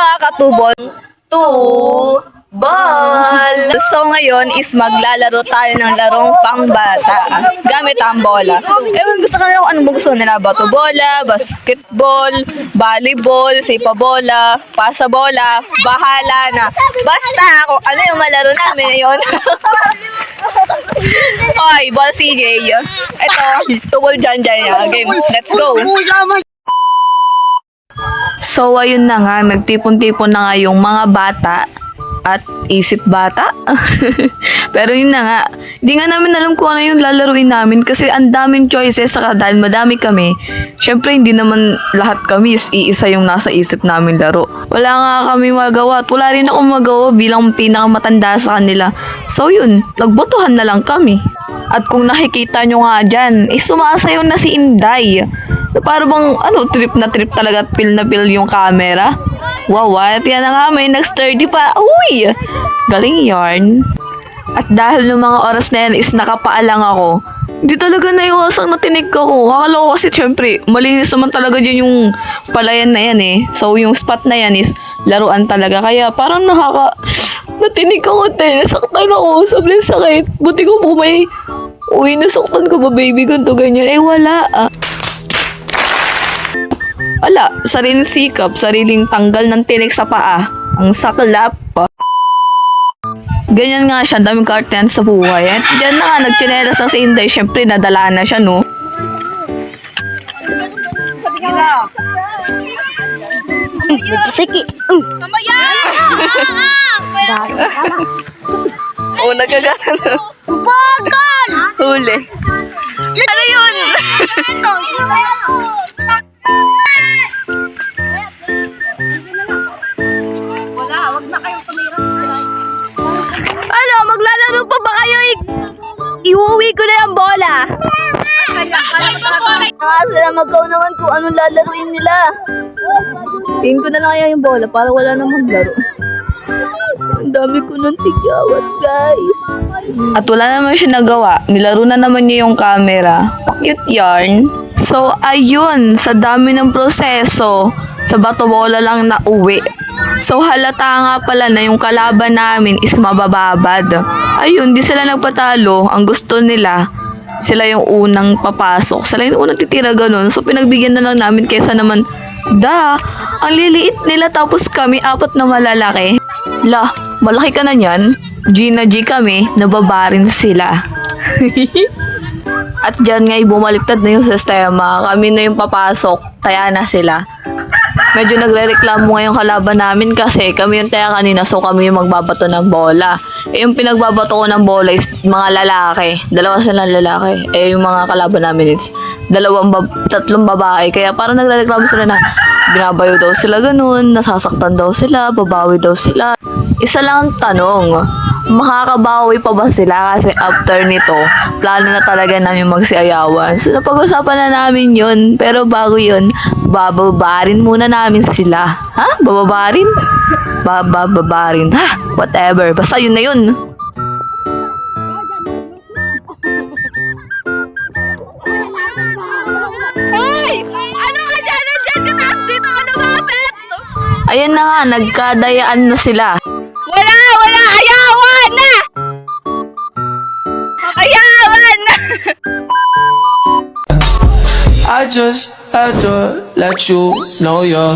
mga katubol, tubol! So ngayon is maglalaro tayo ng larong pangbata gamit ang bola. Ewan gusto ko na kung anong gusto nila. Bato bola, basketball, volleyball, sipabola, pasabola, bahala na. Basta ako, ano yung malaro namin ngayon. Oy, ball CJ. Ito, tubol dyan. Game, let's go. So ayun na nga, nagtipon-tipon na nga yung mga bata at isip bata. Pero yun na nga, di nga namin alam kung ano yung lalaruin namin kasi ang daming choices saka dahil madami kami. Syempre hindi naman lahat kami is iisa yung nasa isip namin laro. Wala nga kami magawa at wala rin ako magawa bilang pinakamatanda sa kanila. So yun, nagbotohan na lang kami. At kung nakikita nyo nga dyan, sumasayaw na si Inday. Para bang trip na trip talaga at feel na feel yung camera. Wow, at yan na nga, may nag-sturdy pa. Uy! Galing yarn. At dahil ng mga oras na yan is nakapaalang ako, hindi talaga naiwasang natinig ako. Akala ko kasi syempre, malinis naman talaga dyan yung palayan na yan eh. So yung spot na yan is laruan talaga. Kaya parang natinig ako tayo. Nasaktan ako. Sobrang sakit. Buti ko po may, uy, nasaktan ko ba baby? Ganto ganyan. Eh wala Wala, sariling sikap, sariling tanggal ng tinik sa paa. Ang saklap. Ganyan nga siya, daming karten sa buhay. At dyan na nga, nagchinelas na si Inday. Siyempre, nadala na siya, no? Mamaya! Oo, nagkagana na. Bagal! Huli. Ano yun? Ano, maglalaro pa ba kayo? Iuwi ko na yung bola. Sila magaw naman kung anong lalaruin nila. Tingin ko na lang kaya yung bola para wala na maglaro. Ang dami ko ng tigyawat, guys. At wala naman siya nagawa. Nilaro na naman niya yung camera. Cute yarn. So, ayun. Sa dami ng proseso, sa bato bola lang na uwi. So, halata nga pala na yung kalaban namin is mabababad. Ayun, di sila nagpatalo. Ang gusto nila, sila yung unang papasok. Sila yung unang titira ganun. So, pinagbigyan na lang namin kaysa naman, ang liliit nila tapos kami, 4 na malalaki. Malaki ka na yan. G na G kami, nababarin sila. At dyan nga, bumaliktad na yung sistema. Kami na yung papasok, taya na sila. Medyo nagre-reklamo ngayong kalaban namin kasi kami yung taya kanina, so kami yung magbabato ng bola. Yung pinagbabato ko ng bola is mga lalaki. 2 silang lalaki. Yung mga kalaban namin is 3 babae. Kaya parang nagre-reklamo sila na binabayo daw sila ganun, nasasaktan daw sila, babawi daw sila. Isa lang ang tanong, makakabawi pa ba sila? Kasi after nito, plano na talaga namin magsiayawan. So napag-usapan na namin yun. Pero bago yun, bababarin muna namin sila. Ha? Bababarin? Bababarin. Ha? Whatever. Basta yun na yun. Hoy! Ano ka dyan? Nandiyan ka taas dito ka lumapit! Ayan na nga, nagkadayaan na sila. Wala! Ayawan na! Ayawan na! I just had to let you know you're